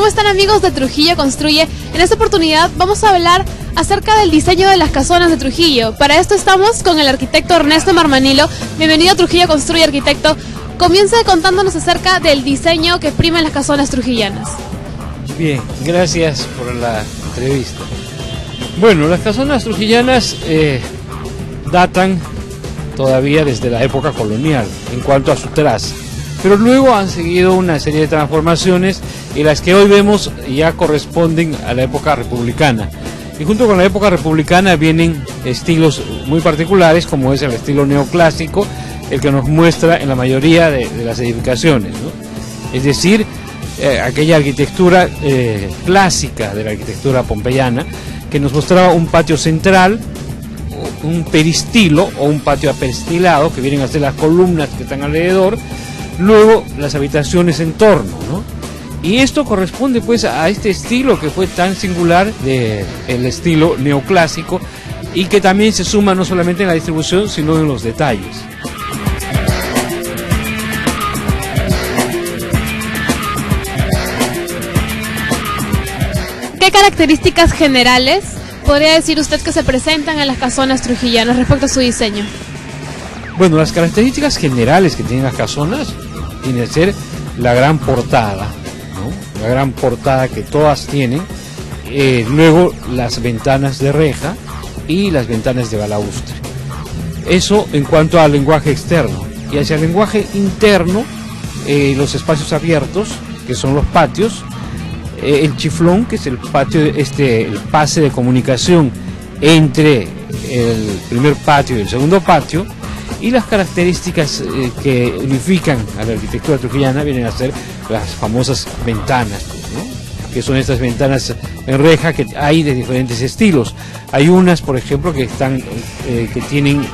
¿Cómo están, amigos de Trujillo Construye? En esta oportunidad vamos a hablar acerca del diseño de las casonas de Trujillo. Para esto estamos con el arquitecto Ernesto Marmanilo. Bienvenido a Trujillo Construye, arquitecto. Comienza contándonos acerca del diseño que prima en las casonas trujillanas. Bien, gracias por la entrevista. Bueno, las casonas trujillanas datan todavía desde la época colonial en cuanto a su traza, pero luego han seguido una serie de transformaciones y las que hoy vemos ya corresponden a la época republicana. Y junto con la época republicana vienen estilos muy particulares, como es el estilo neoclásico, el que nos muestra en la mayoría de las edificaciones, ¿no? Es decir, aquella arquitectura clásica de la arquitectura pompeyana, que nos mostraba un patio central, un peristilo o un patio aperistilado, que vienen a ser las columnas que están alrededor, luego las habitaciones en torno, ¿no? Y esto corresponde pues a este estilo que fue tan singular del estilo neoclásico, y que también se suma no solamente en la distribución sino en los detalles. ¿Qué características generales podría decir usted que se presentan en las casonas trujillanas respecto a su diseño? Bueno, las características generales que tienen las casonas tiene que ser la gran portada, ¿no? La gran portada que todas tienen, luego las ventanas de reja y las ventanas de balaustre. Eso en cuanto al lenguaje externo. Y hacia el lenguaje interno, los espacios abiertos, que son los patios, el chiflón, que es el patio, el pase de comunicación entre el primer patio y el segundo patio, y las características que unifican a la arquitectura trujillana vienen a ser las famosas ventanas, ¿no? Que son estas ventanas en reja que hay de diferentes estilos. Hay unas, por ejemplo, que tienen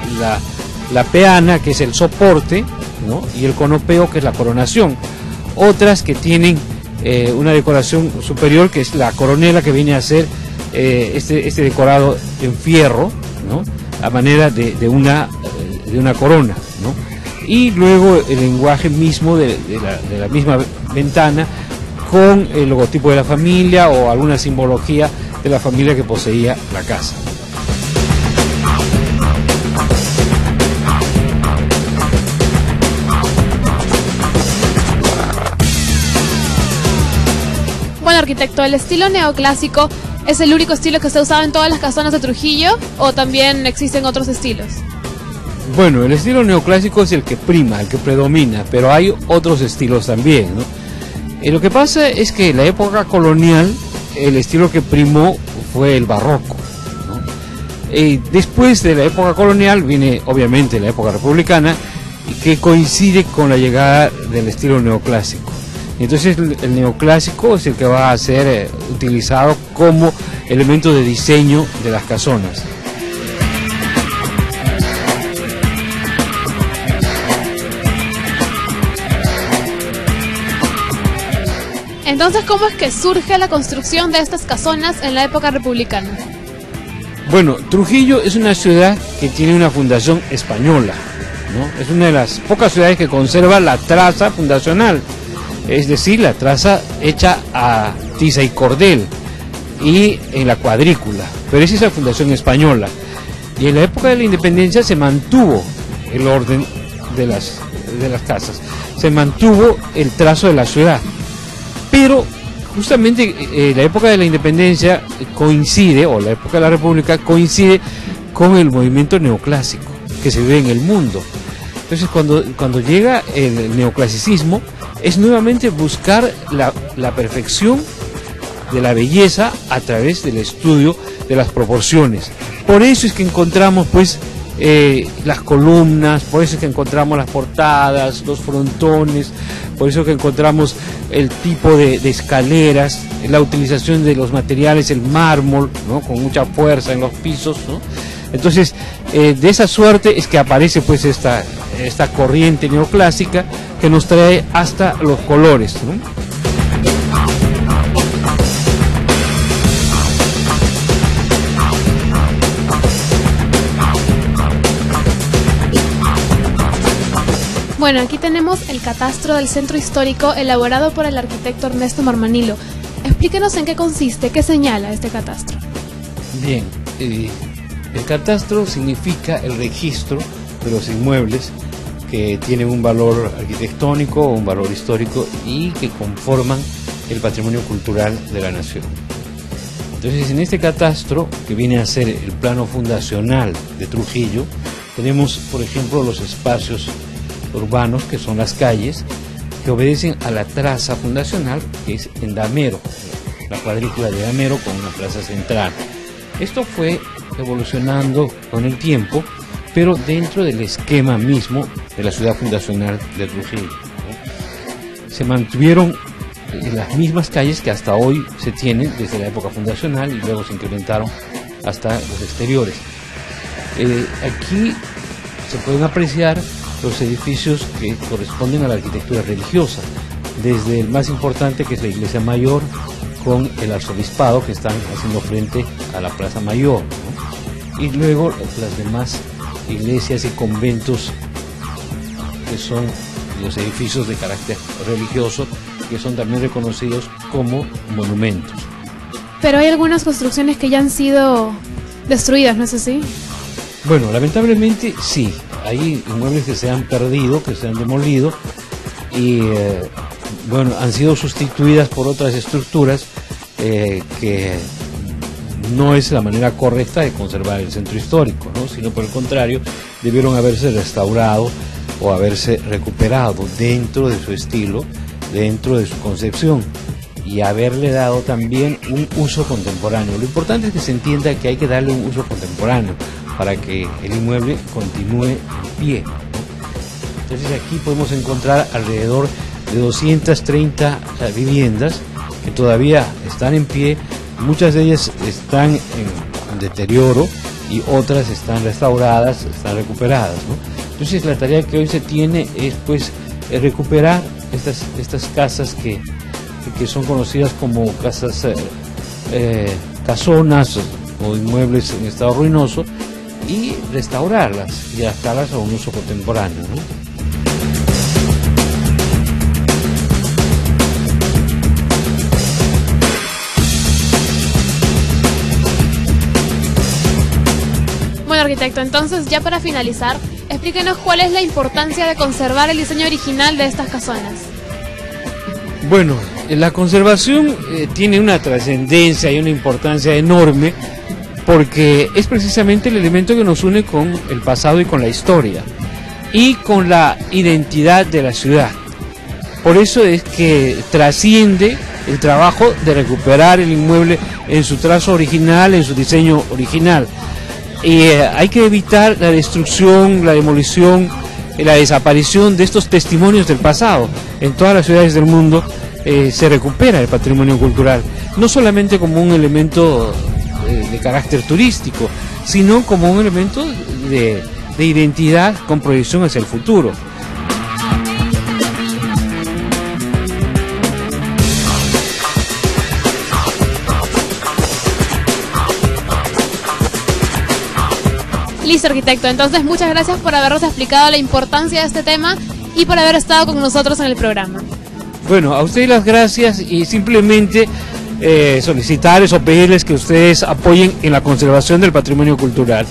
la peana, que es el soporte, ¿no? Y el conopeo, que es la coronación. Otras que tienen una decoración superior, que es la coronela, que viene a ser este decorado en fierro, ¿no? A manera de una corona, ¿no? Y luego el lenguaje mismo de la misma ventana, con el logotipo de la familia o alguna simbología de la familia que poseía la casa. Bueno, arquitecto, ¿el estilo neoclásico es el único estilo que se ha usado en todas las casonas de Trujillo o también existen otros estilos? Bueno, el estilo neoclásico es el que prima, el que predomina, pero hay otros estilos también, ¿no? Lo que pasa es que en la época colonial el estilo que primó fue el barroco, ¿no? Después de la época colonial viene obviamente la época republicana, que coincide con la llegada del estilo neoclásico. Entonces el neoclásico es el que va a ser utilizado como elemento de diseño de las casonas. Entonces, ¿cómo es que surge la construcción de estas casonas en la época republicana? Bueno, Trujillo es una ciudad que tiene una fundación española, ¿no? Es una de las pocas ciudades que conserva la traza fundacional, es decir, la traza hecha a tiza y cordel y en la cuadrícula, pero es esa fundación española. Y en la época de la independencia se mantuvo el orden de las casas, se mantuvo el trazo de la ciudad. Pero justamente la época de la independencia coincide, o la época de la república coincide con el movimiento neoclásico que se vive en el mundo. Entonces cuando llega el neoclasicismo, es nuevamente buscar la perfección de la belleza a través del estudio de las proporciones. Por eso es que encontramos pues las columnas, por eso es que encontramos las portadas, los frontones, por eso es que encontramos el tipo de escaleras, la utilización de los materiales, el mármol, ¿no? Con mucha fuerza en los pisos, ¿no? Entonces, de esa suerte es que aparece pues esta corriente neoclásica que nos trae hasta los colores, ¿no? Bueno, aquí tenemos el catastro del centro histórico elaborado por el arquitecto Ernesto Marmanilo. Explíquenos en qué consiste, qué señala este catastro. Bien, el catastro significa el registro de los inmuebles que tienen un valor arquitectónico o un valor histórico y que conforman el patrimonio cultural de la nación. Entonces, en este catastro, que viene a ser el plano fundacional de Trujillo, tenemos, por ejemplo, los espacios urbanos, que son las calles, que obedecen a la traza fundacional, que es en Damero, la cuadrícula de Damero con una plaza central. Esto fue evolucionando con el tiempo, pero dentro del esquema mismo de la ciudad fundacional de Trujillo, ¿no? Se mantuvieron las mismas calles que hasta hoy se tienen desde la época fundacional y luego se incrementaron hasta los exteriores. Aquí se pueden apreciar los edificios que corresponden a la arquitectura religiosa, desde el más importante, que es la iglesia mayor, con el arzobispado, que están haciendo frente a la plaza mayor, ¿no? Y luego las demás iglesias y conventos, que son los edificios de carácter religioso, que son también reconocidos como monumentos. Pero hay algunas construcciones que ya han sido destruidas, ¿no es así? Bueno, lamentablemente sí, hay inmuebles que se han perdido, que se han demolido y bueno, han sido sustituidas por otras estructuras que no es la manera correcta de conservar el centro histórico, ¿no? Sino por el contrario, debieron haberse restaurado o haberse recuperado dentro de su estilo, dentro de su concepción, y haberle dado también un uso contemporáneo. Lo importante es que se entienda que hay que darle un uso contemporáneo para que el inmueble continúe en pie, ¿no? Entonces aquí podemos encontrar alrededor de 230 viviendas que todavía están en pie. Muchas de ellas están en deterioro y otras están restauradas, están recuperadas, ¿no? Entonces la tarea que hoy se tiene es pues recuperar estas casas que son conocidas como casas casonas o inmuebles en estado ruinoso, y restaurarlas y adaptarlas a un uso contemporáneo, ¿no? Bueno, arquitecto, entonces ya para finalizar, explíquenos cuál es la importancia de conservar el diseño original de estas casonas. Bueno, la conservación tiene una trascendencia y una importancia enorme, porque es precisamente el elemento que nos une con el pasado y con la historia y con la identidad de la ciudad. Por eso es que trasciende el trabajo de recuperar el inmueble en su trazo original, en su diseño original. Y hay que evitar la destrucción, la demolición, la desaparición de estos testimonios del pasado. En todas las ciudades del mundo se recupera el patrimonio cultural, no solamente como un elemento de carácter turístico, sino como un elemento de identidad con proyección hacia el futuro. Listo, arquitecto. Entonces, muchas gracias por habernos explicado la importancia de este tema y por haber estado con nosotros en el programa. Bueno, a ustedes las gracias, y simplemente solicitarles o pedirles que ustedes apoyen en la conservación del patrimonio cultural.